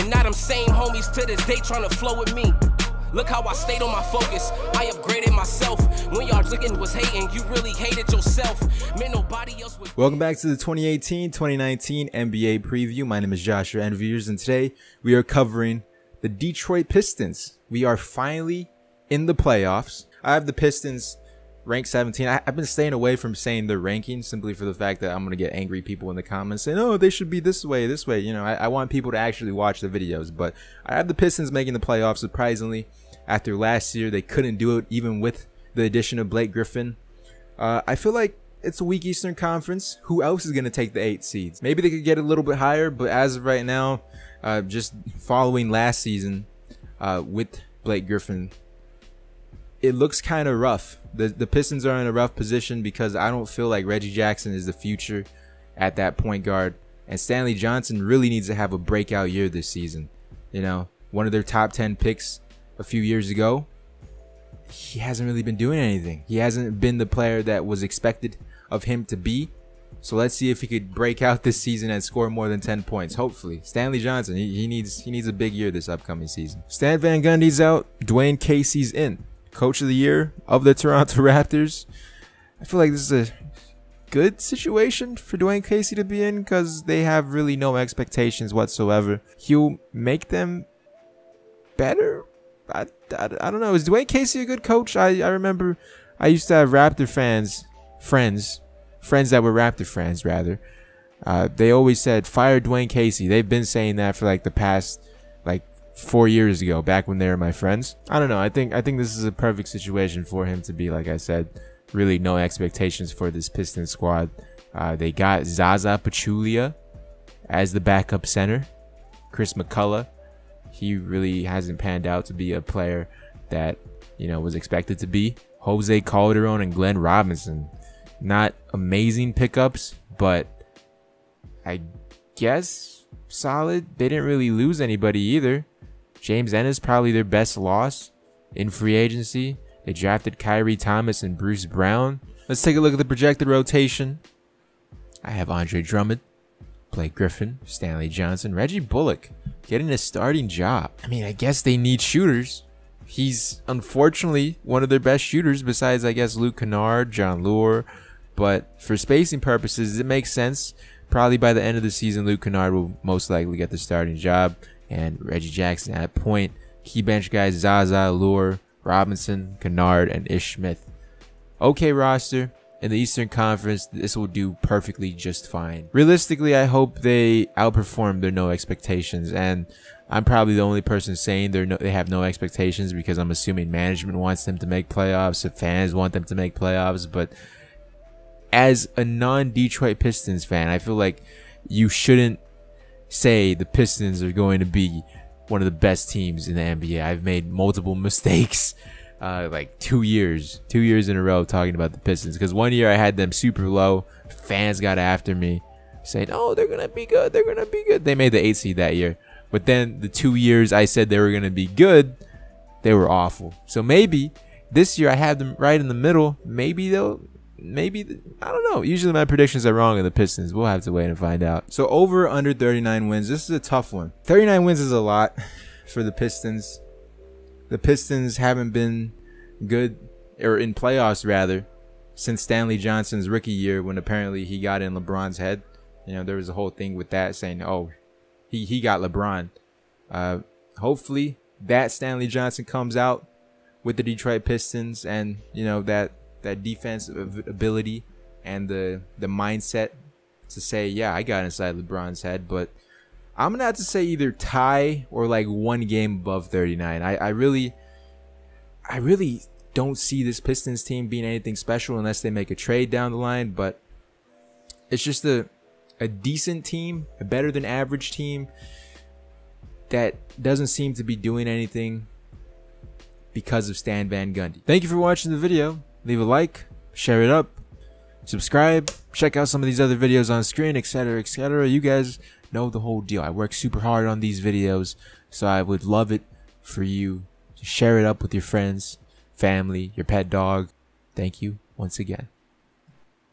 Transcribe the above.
And now them same homies to this day trying to flow with me. Look how I stayed on my focus. I upgraded myself. When y'all looking was hating, you really hated yourself. Man, nobody else was. Welcome back to the 2018-2019 NBA preview. My name is Joshua Envyerz, and today we are covering the Detroit Pistons. We are finally in the playoffs. I have the Pistons ranked 17. I've been staying away from saying their rankings simply for the fact that I'm going to get angry people in the comments saying, oh, they should be this way. You know, I want people to actually watch the videos. But I have the Pistons making the playoffs. Surprisingly, after last year, they couldn't do it even with the addition of Blake Griffin. I feel like it's a weak Eastern Conference. Who else is going to take the 8 seeds? Maybe they could get a little bit higher, but as of right now, just following last season with Blake Griffin, it looks kind of rough. The Pistons are in a rough position because I don't feel like Reggie Jackson is the future at that point guard. And Stanley Johnson really needs to have a breakout year this season. You know, one of their top 10 picks a few years ago, he hasn't really been doing anything. He hasn't been the player that was expected of him to be. So let's see if he could break out this season and score more than 10 points. Hopefully. Stanley Johnson, he needs a big year this upcoming season. Stan Van Gundy's out. Dwayne Casey's in. Coach of the year of the Toronto Raptors. I feel like this is a good situation for Dwayne Casey to be in because they have really no expectations whatsoever. He'll make them better. I don't know. Is Dwayne Casey a good coach? I remember I used to have Raptor friends that were Raptor fans rather. They always said fire Dwayne Casey. They've been saying that for like the past 4 years ago, back when they were my friends. I don't know. I think this is a perfect situation for him to be, like I said, really no expectations for this Pistons squad. They got Zaza Pachulia as the backup center. Chris McCullough, he really hasn't panned out to be a player that, you know, was expected to be. Jose Calderon and Glenn Robinson, not amazing pickups, but I guess solid. They didn't really lose anybody either. James Ennis probably their best loss in free agency. They drafted Kyrie Thomas and Bruce Brown. Let's take a look at the projected rotation. I have Andre Drummond, Blake Griffin, Stanley Johnson, Reggie Bullock getting a starting job. I mean, I guess they need shooters. He's unfortunately one of their best shooters besides, I guess, Luke Kennard, John Lure. But for spacing purposes, it makes sense. Probably by the end of the season, Luke Kennard will most likely get the starting job. And Reggie Jackson at point. Key bench guys Zaza, Lure, Robinson, Kennard, and Ish Smith. Okay roster. In the Eastern Conference, this will do perfectly just fine. Realistically, I hope they outperform their no expectations. And I'm probably the only person saying they have no expectations because I'm assuming management wants them to make playoffs. The fans want them to make playoffs. But as a non-Detroit Pistons fan, I feel like you shouldn't say the Pistons are going to be one of the best teams in the NBA. I've made multiple mistakes, like 2 years in a row talking about the Pistons. Because one year I had them super low. Fans got after me saying, oh, they're going to be good. They're going to be good. They made the 8 seed that year. But then the 2 years I said they were going to be good, they were awful. So maybe this year I have them right in the middle. Maybe I don't know. Usually my predictions are wrong in the Pistons. We'll have to wait and find out. So over under 39 wins. This is a tough one. 39 wins is a lot for the Pistons. The Pistons haven't been good, or in playoffs rather, since Stanley Johnson's rookie year when apparently he got in LeBron's head. You know, there was a whole thing with that saying, oh, he got LeBron. Hopefully that Stanley Johnson comes out with the Detroit Pistons and, you know, that defensive ability and the mindset to say, yeah, I got inside LeBron's head. But I'm gonna have to say either tie or like 1 game above 39. I really don't see this Pistons team being anything special unless they make a trade down the line. But it's just a decent team, a better than average team that doesn't seem to be doing anything because of Stan Van Gundy. Thank you for watching the video. Leave a like, share it up, subscribe, check out some of these other videos on screen, etc., etc. You guys know the whole deal. I work super hard on these videos, so I would love it for you to share it up with your friends, family, your pet dog. Thank you once again.